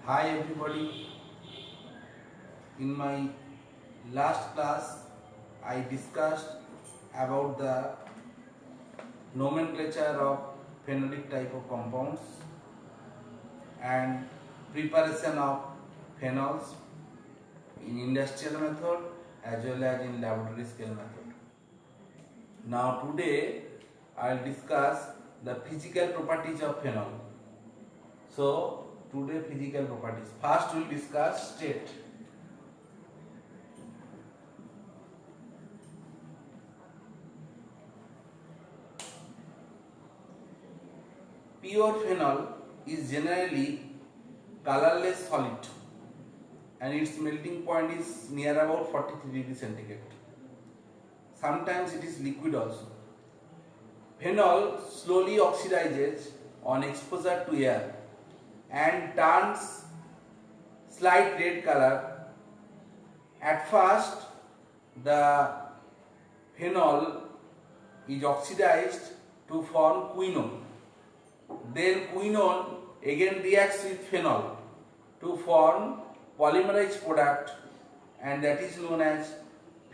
Hi everybody. In my last class, I discussed about the nomenclature of phenolic type of compounds and preparation of phenols in industrial method as well as in laboratory scale method. Now today I will discuss the physical properties of phenol. So today physical properties. First we will discuss state. Pure phenol is generally colorless solid and its melting point is near about 43 degrees centigrade. Sometimes it is liquid also. Phenol slowly oxidizes on exposure to air and turns slight red color. At first, the phenol is oxidized to form quinone. Then quinone again reacts with phenol to form polymerized product, and that is known as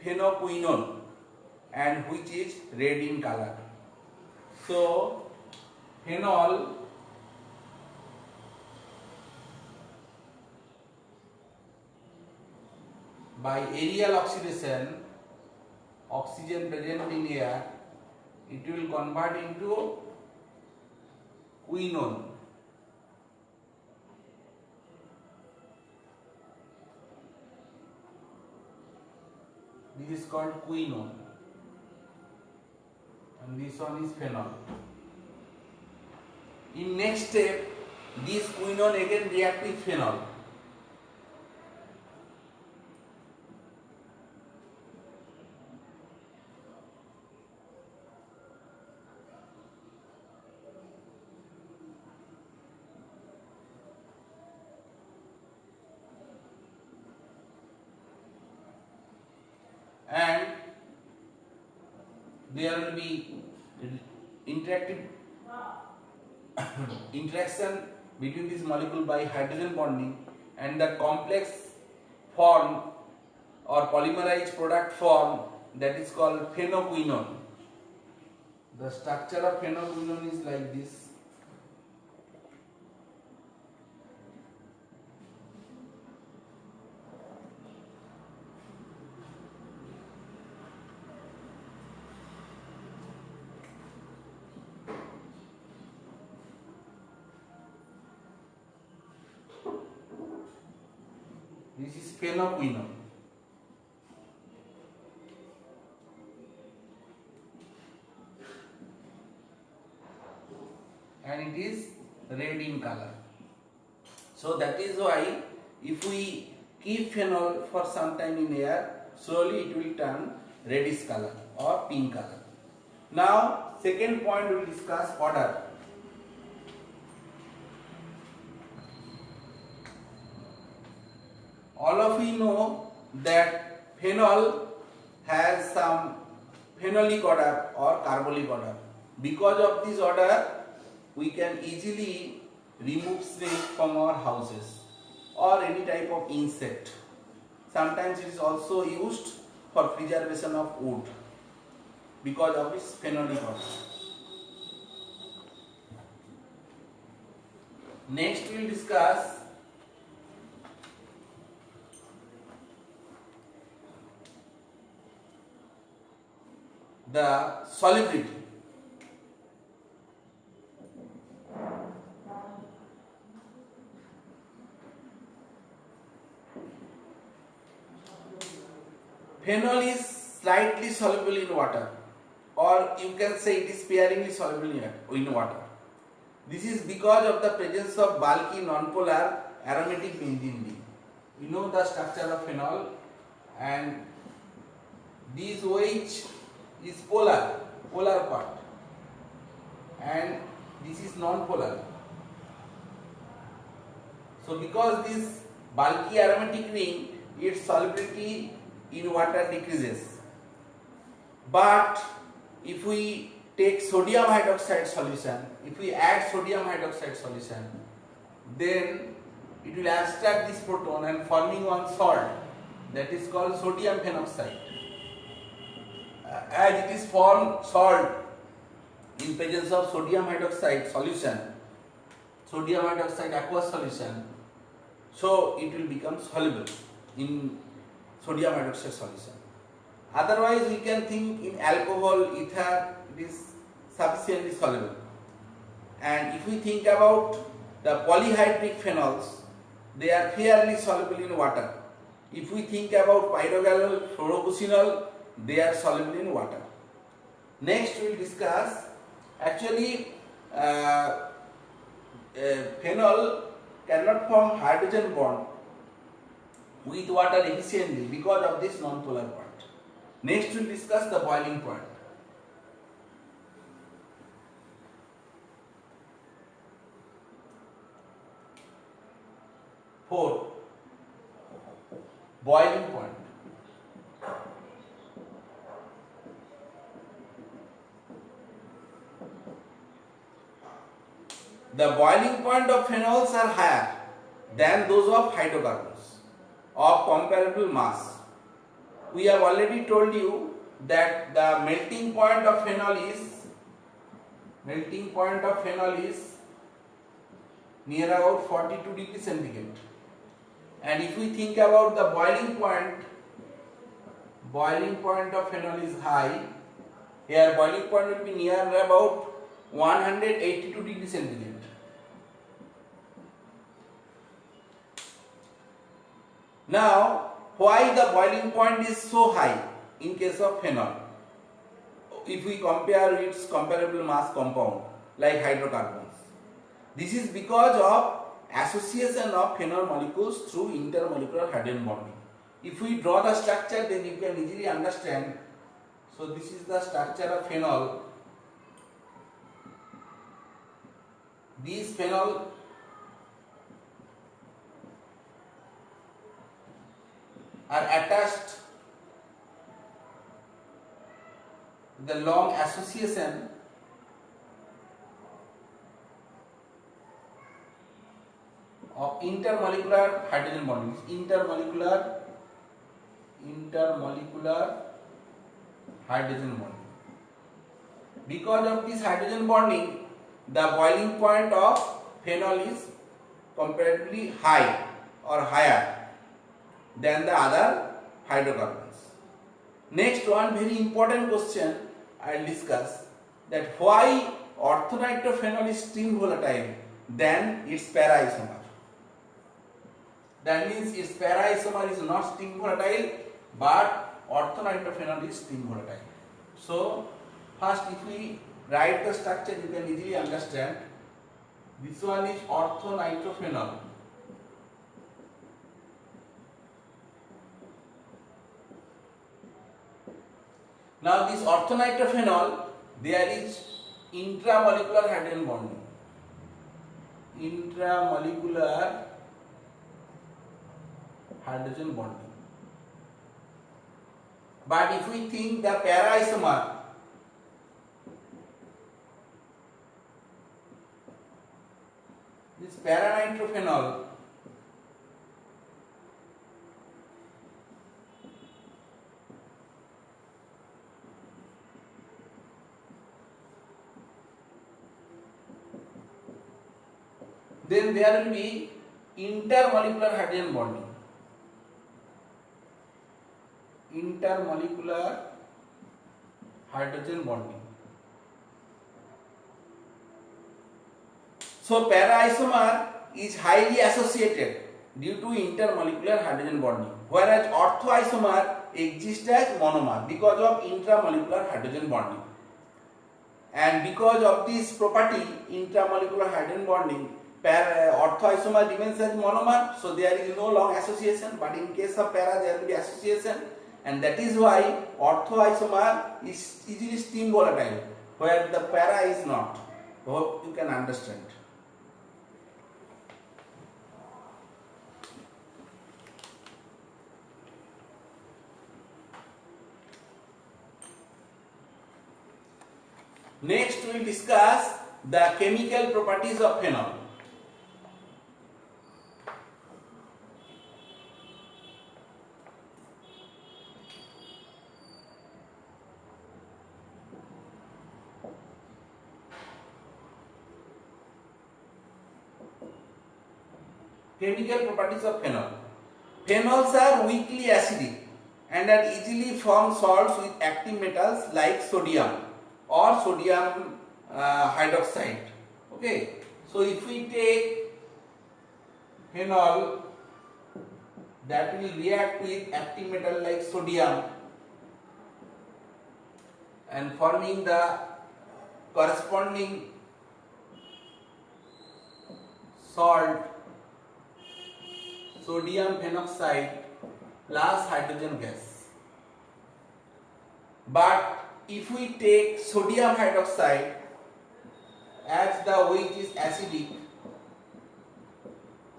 phenoquinone, and which is red in color. So phenol by aerial oxidation, oxygen present in air, it will convert into quinone. This is called quinone and this one is phenol. In next step, this quinone again react with phenol. And there will be interaction between this molecule by hydrogen bonding, and the complex form or polymerized product form, that is called phenoquinone. The structure of phenoquinone is like this. This is phenoquinone. And it is red in color. So that is why if we keep phenol for some time in air, slowly it will turn reddish color or pink color. Now second point we will discuss odor. All of you know that phenol has some phenolic odor or carbolic odor. Because of this odor, we can easily remove snake from our houses or any type of insect. Sometimes it is also used for preservation of wood because of its phenolic odor. Next we will discuss the solubility. Phenol is slightly soluble in water, or you can say it is sparingly soluble in water. This is because of the presence of bulky nonpolar aromatic benzene ring. You know the structure of phenol, and this OH is polar part, and this is non-polar. So because this bulky aromatic ring, its solubility in water decreases. But if we take sodium hydroxide solution, if we add sodium hydroxide solution, then it will abstract this proton and forming one salt that is called sodium phenoxide. As it is formed salt in presence of sodium hydroxide solution, sodium hydroxide aqueous solution, so it will become soluble in sodium hydroxide solution. Otherwise, we can think in alcohol, ether, it is sufficiently soluble. And if we think about the polyhydric phenols, they are fairly soluble in water. If we think about pyrogalol, fluorobucinol, they are soluble in water. Next, we will discuss actually phenol cannot form hydrogen bond with water efficiently because of this non-polar part. Next, we will discuss the boiling point. Four, boiling point. The boiling point of phenols are higher than those of hydrocarbons of comparable mass. We have already told you that the melting point of phenol is near about 42 degrees centigrade. And if we think about the boiling point of phenol is high. Here boiling point will be near about 182 degrees centigrade. Now, why the boiling point is so high in case of phenol? If we compare its comparable mass compound like hydrocarbons. This is because of association of phenol molecules through intermolecular hydrogen bonding. If we draw the structure, then you can easily understand. So this is the structure of phenol. These phenol are attached with the long association of intermolecular hydrogen bonding. Intermolecular hydrogen bonding. Because of this hydrogen bonding, the boiling point of phenol is comparatively high or higher than the other hydrocarbons. Next, one very important question I will discuss, that why orthonitrophenol is stream volatile than its para isomer. That means its para isomer is not stream volatile, but orthonitrophenol is stream volatile. So, first if we write the structure, you can easily understand. This one is orthonitrophenol. Now this orthonitrophenol, there is intramolecular hydrogen bonding. Intramolecular hydrogen bonding. But if we think the para isomer, this para-nitrophenol then there will be intermolecular hydrogen bonding. Intermolecular hydrogen bonding. So para isomer is highly associated due to intermolecular hydrogen bonding, whereas orthoisomer exists as monomer because of intramolecular hydrogen bonding. And because of this property, intramolecular hydrogen bonding, orthoisomer remains as monomer, so there is no long association, but in case of para there will be association, and that is why orthoisomer is easily steam volatile, where the para is not. Hope you can understand. Next we will discuss the chemical properties of phenol. Chemical properties of phenol. Phenols are weakly acidic and are easily formed salts with active metals like sodium or sodium hydroxide. Okay, so if we take phenol that will react with active metal like sodium and forming the corresponding salt sodium phenoxide plus hydrogen gas. But if we take sodium hydroxide as the which is acidic,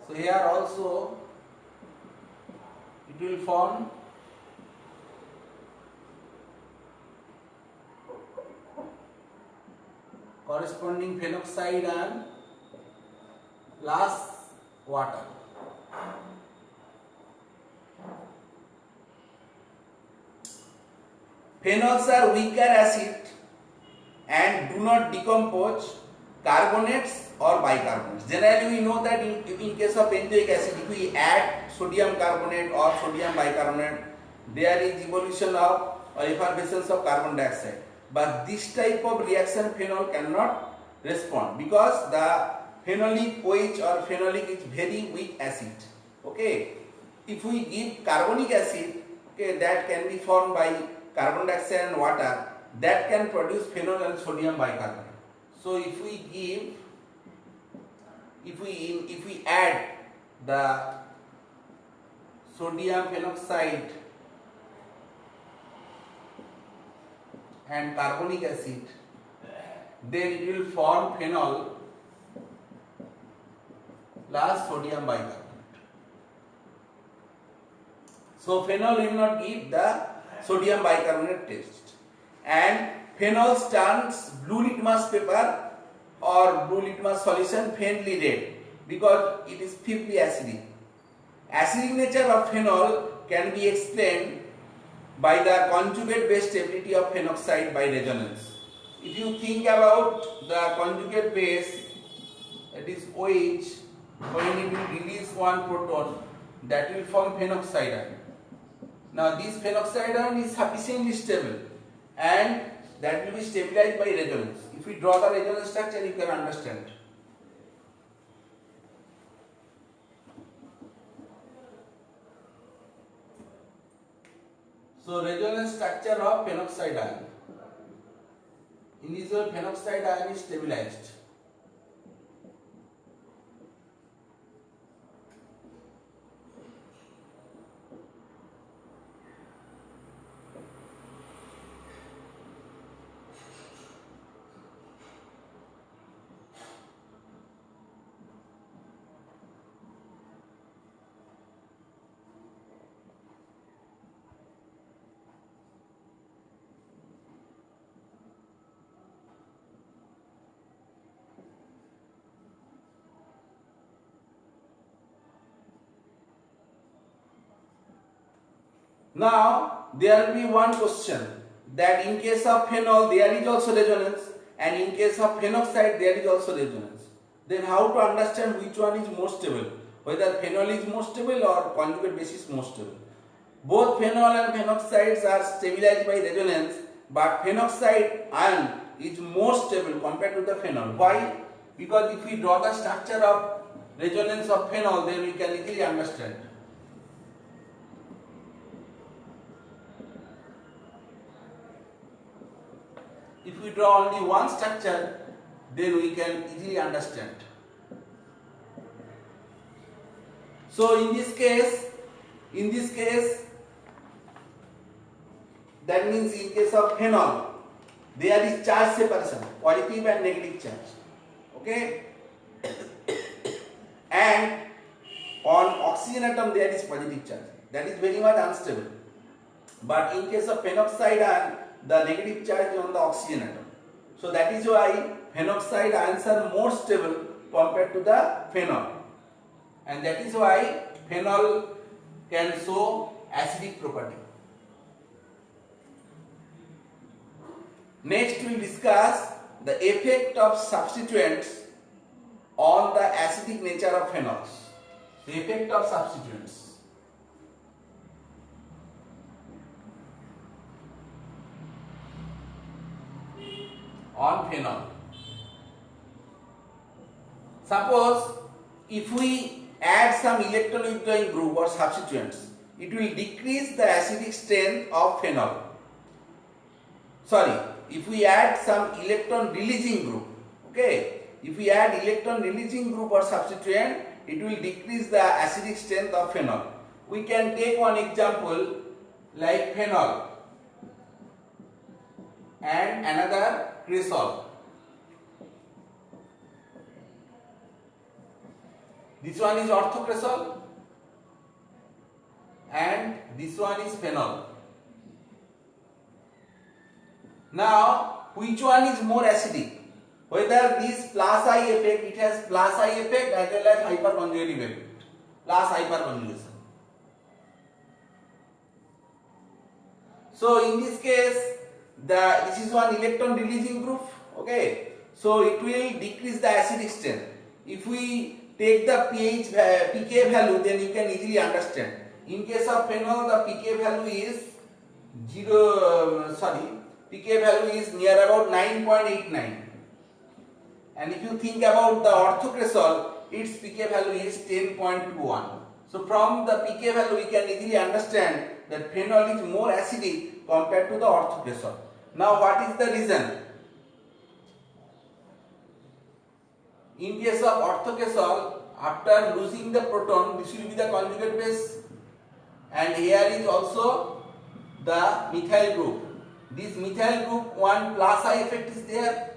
so here also it will form corresponding phenoxide and plus water. Phenols are weaker acid and do not decompose carbonates or bicarbonates. Generally, we know that in case of benzoic acid, if we add sodium carbonate or sodium bicarbonate, there is evolution of or effervescence of carbon dioxide. But this type of reaction phenol cannot respond because the phenolic OH or phenolic is very weak acid. Okay, if we give carbonic acid, okay, that can be formed by carbon dioxide and water, that can produce phenol and sodium bicarbonate. So if we add the sodium phenoxide and carbonic acid, then it will form phenol plus sodium bicarbonate. So phenol will not give the sodium bicarbonate taste, and phenol turns blue litmus paper or blue litmus solution faintly red because it is fifthly acidic. Acidic nature of phenol can be explained by the conjugate base stability of phenoxide by resonance. If you think about the conjugate base, that is OH, when it will release one proton, that will form phenoxide ion. Now this phenoxide ion is sufficiently stable and that will be stabilized by resonance. If we draw the resonance structure, you can understand. So resonance structure of phenoxide ion. In this way, phenoxide ion is stabilized. Now there will be one question that in case of phenol there is also resonance and in case of phenoxide there is also resonance. Then how to understand which one is more stable? Whether phenol is more stable or conjugate base is more stable. Both phenol and phenoxides are stabilized by resonance, but phenoxide ion is more stable compared to the phenol. Why? Because if we draw the structure of resonance of phenol, then we can easily understand. If we draw only one structure, then we can easily understand. So in this case, that means in case of phenol, there is charge separation, positive and negative charge. Okay? And on oxygen atom there is positive charge. That is very much unstable. But in case of phenoxide ion, the negative charge is on the oxygen atom. So that is why phenoxide ions are more stable compared to the phenol. And that is why phenol can show acidic property. Next we will discuss the effect of substituents on the acidic nature of phenols. The effect of substituents on phenol. Suppose if we add some electron withdrawing group or substituents, it will decrease the acidic strength of phenol. Sorry, if we add some electron releasing group, okay, if we add electron releasing group or substituent, it will decrease the acidic strength of phenol. We can take one example like phenol and another cresol. This one is orthocresol and this one is phenol. Now, which one is more acidic? Whether this plus I effect, it has plus I effect as well as hyperconjugative effect, plus hyperconjugation. So in this case, this is one electron releasing group, okay. So it will decrease the acidic strength. If we take the pK value, then you can easily understand. In case of phenol, the pK value is pK value is near about 9.89. And if you think about the orthocresol, its pK value is 10.21. So from the pK value, we can easily understand that phenol is more acidic compared to the orthocresol. Now, what is the reason? In case of orthocresol, after losing the proton, this will be the conjugate base, and here is also the methyl group. This methyl group, one plus I effect is there,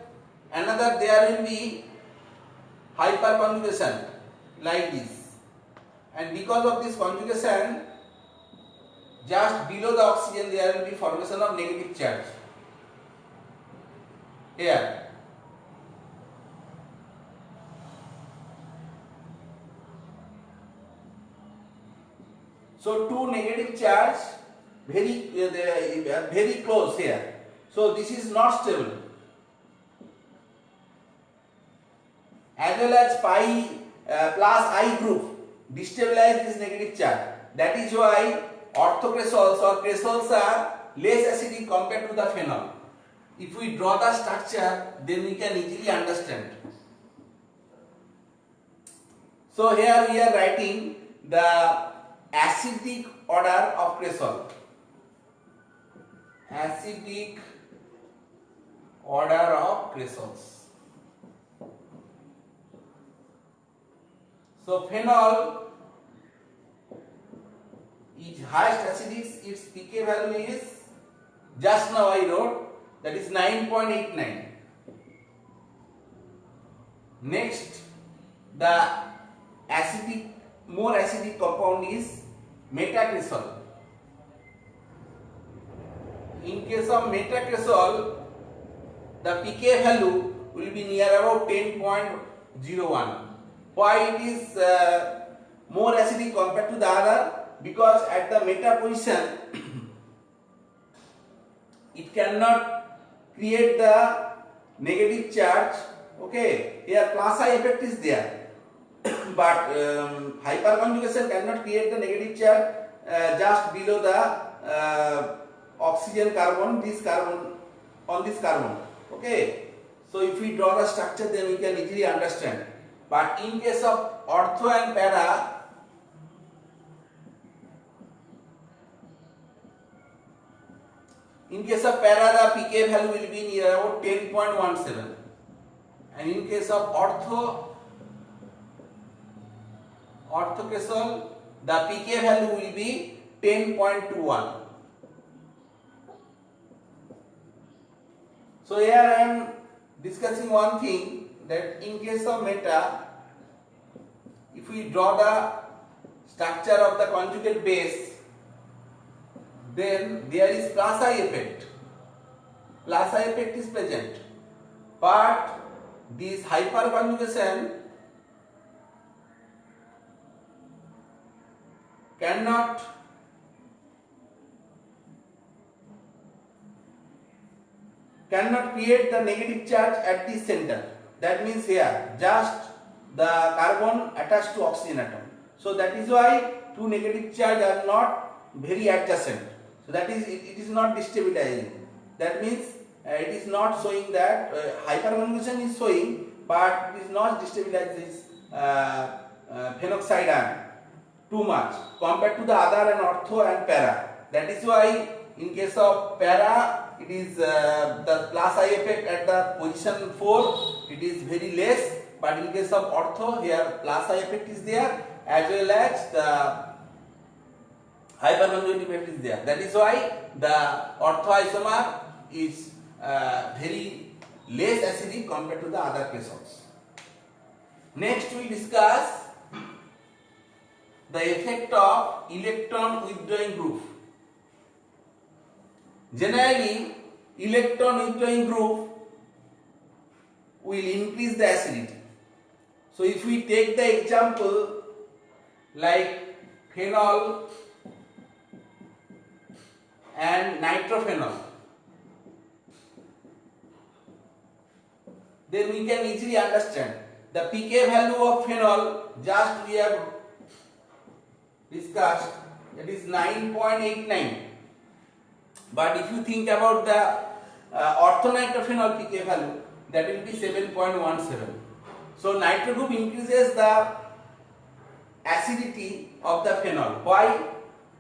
another there will be hyperconjugation like this, and because of this conjugation, just below the oxygen there will be formation of negative charge here. So two negative charge very close here. So this is not stable. As well as pi plus I group destabilize this negative charge. That is why orthocresols or cresols are less acidic compared to the phenol. If we draw the structure, then we can easily understand. So here we are writing the acidic order of cresol. Acidic order of cresols. So phenol is highest acidic, its pK value is, just now I wrote, that is 9.89. Next, the more acidic compound is metacresol. In case of metacresol, the pK value will be near about 10.01. Why it is more acidic compared to the other? Because at the meta position, it cannot create the negative charge. Okay, here plus I effect is there, but hyperconjugation cannot create the negative charge just below the oxygen carbon, this carbon on this carbon. Okay, so if we draw the structure, then we can easily understand. But in case of ortho and para, the pK value will be near about 10.17, and in case of orthocresol, the pK value will be 10.21. So here I am discussing one thing, that in case of meta, if we draw the structure of the conjugate base, then there is plus I effect. Plus I effect is present, but this hyperconjugation cannot create the negative charge at the center. That means here just the carbon attached to oxygen atom. So that is why two negative charge are not very adjacent. So that is it is not destabilizing. That means it is not showing that hyperconjugation is showing, but it is not destabilize this phenoxide ion too much compared to the other and ortho and para. That is why in case of para it is the plus I effect at the position 4 it is very less, but in case of ortho here plus I effect is there as well as the hyperconjugate effect is there. That is why the ortho isomer is very less acidic compared to the other cations. Next we discuss the effect of electron withdrawing group. Generally, electron withdrawing group will increase the acidity. So if we take the example like phenol and nitrophenol, then we can easily understand the pK value of phenol just we have discussed, that is 9.89. But if you think about the orthonitrophenol pK value, that will be 7.17. So nitro group increases the acidity of the phenol. Why?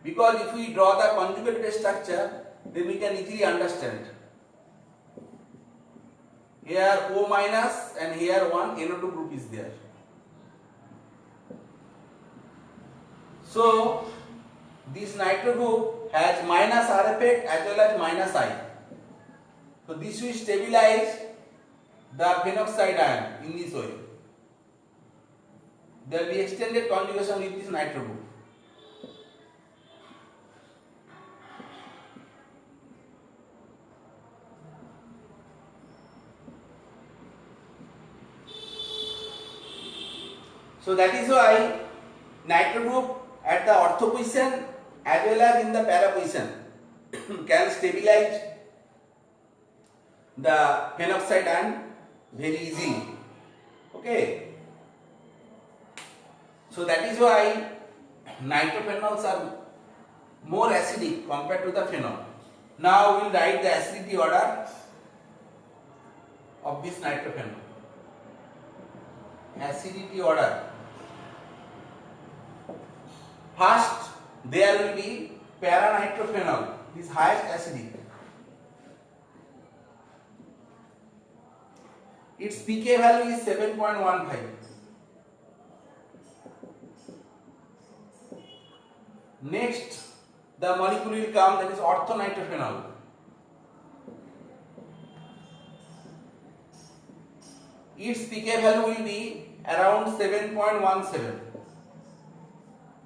Because if we draw the conjugate base structure, then we can easily understand. Here O minus and here one NO2 group is there. So this nitro group has minus R effect as well as minus I. So this will stabilize the phenoxide ion in this way. There will be extended conjugation with this nitro group. So that is why nitro group at the ortho position as well as in the para position can stabilize the phenoxide ion very easily. Okay. So that is why nitrophenols are more acidic compared to the phenol. Now we will write the acidity order of this nitrophenol. Acidity order. First, there will be para-nitrophenol, is highest acidic. Its pK value is 7.15. Next, the molecule will come, that is orthonitrophenol. Its pK value will be around 7.17.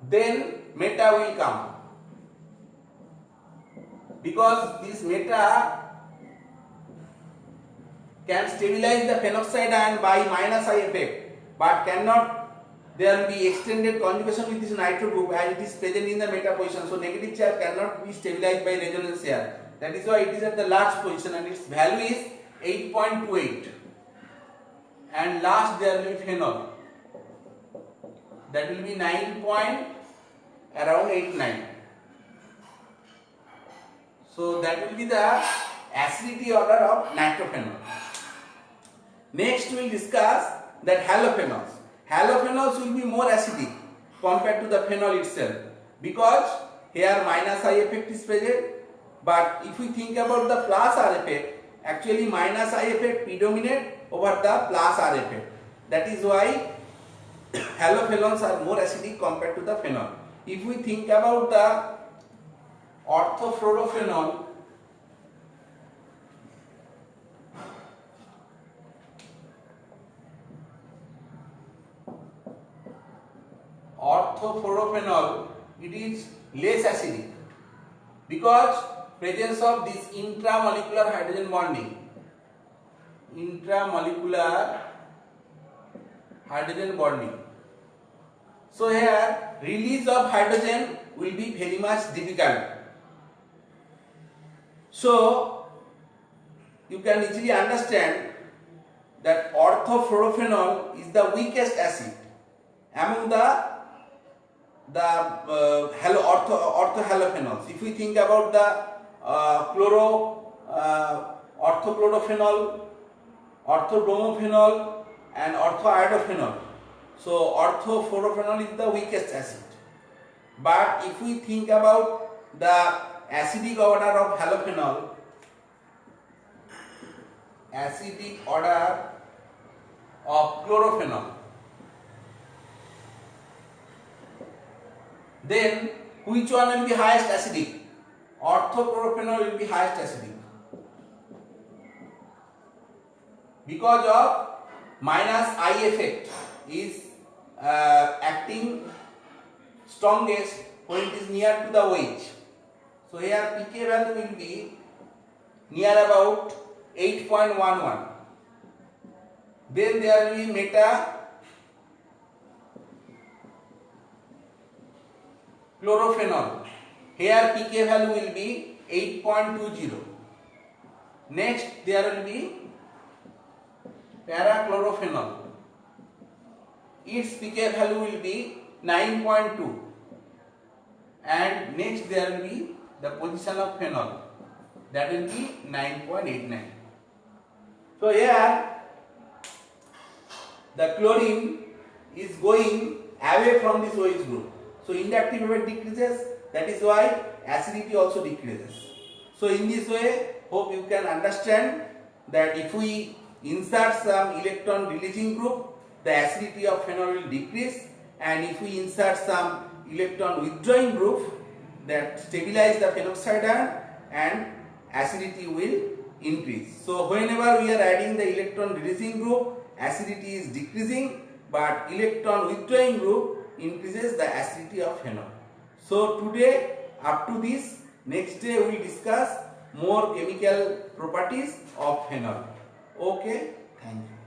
Then meta will come, because this meta can stabilize the phenoxide ion by minus I effect, but cannot, there will be extended conjugation with this nitro group as it is present in the meta position. So negative charge cannot be stabilized by resonance here. That is why it is at the last position and its value is 8.28. And last there will be phenol, that will be 9.89. So that will be the acidity order of nitrophenol. Next we will discuss that halophenols. Halophenols will be more acidic compared to the phenol itself, because here minus I effect is present. But if we think about the plus R effect, actually minus I effect predominate over the plus R effect. That is why halophenols are more acidic compared to the phenol. If we think about the orthofluorophenol, it is less acidic because presence of this intramolecular hydrogen bonding. So here release of hydrogen will be very much difficult. So you can easily understand that orthofluorophenol is the weakest acid among the the orthohalophenols. If we think about the orthochlorophenol, orthobromophenol and orthoiodophenol. So orthofluorophenol is the weakest acid. But if we think about the acidic order of halophenol, acidic order of chlorophenol, then which one will be highest acidic? Orthochlorophenol will be highest acidic because of minus I effect is acting strongest when it is near to the wedge. So here pK value will be near about 8.11. Then there will be meta chlorophenol. Here pK value will be 8.20. Next there will be parachlorophenol. Its pK value will be 9.2. And next there will be the position of phenol, that will be 9.89. So here the chlorine is going away from this OH group. So inductive effect decreases, that is why acidity also decreases. So in this way, hope you can understand that if we insert some electron releasing group, the acidity of phenol will decrease, and if we insert some electron withdrawing group, that stabilize the phenoxide ion, and acidity will increase. So whenever we are adding the electron releasing group, acidity is decreasing, but electron withdrawing group increases the acidity of phenol. So today up to this, next day we will discuss more chemical properties of phenol. Okay, thank you.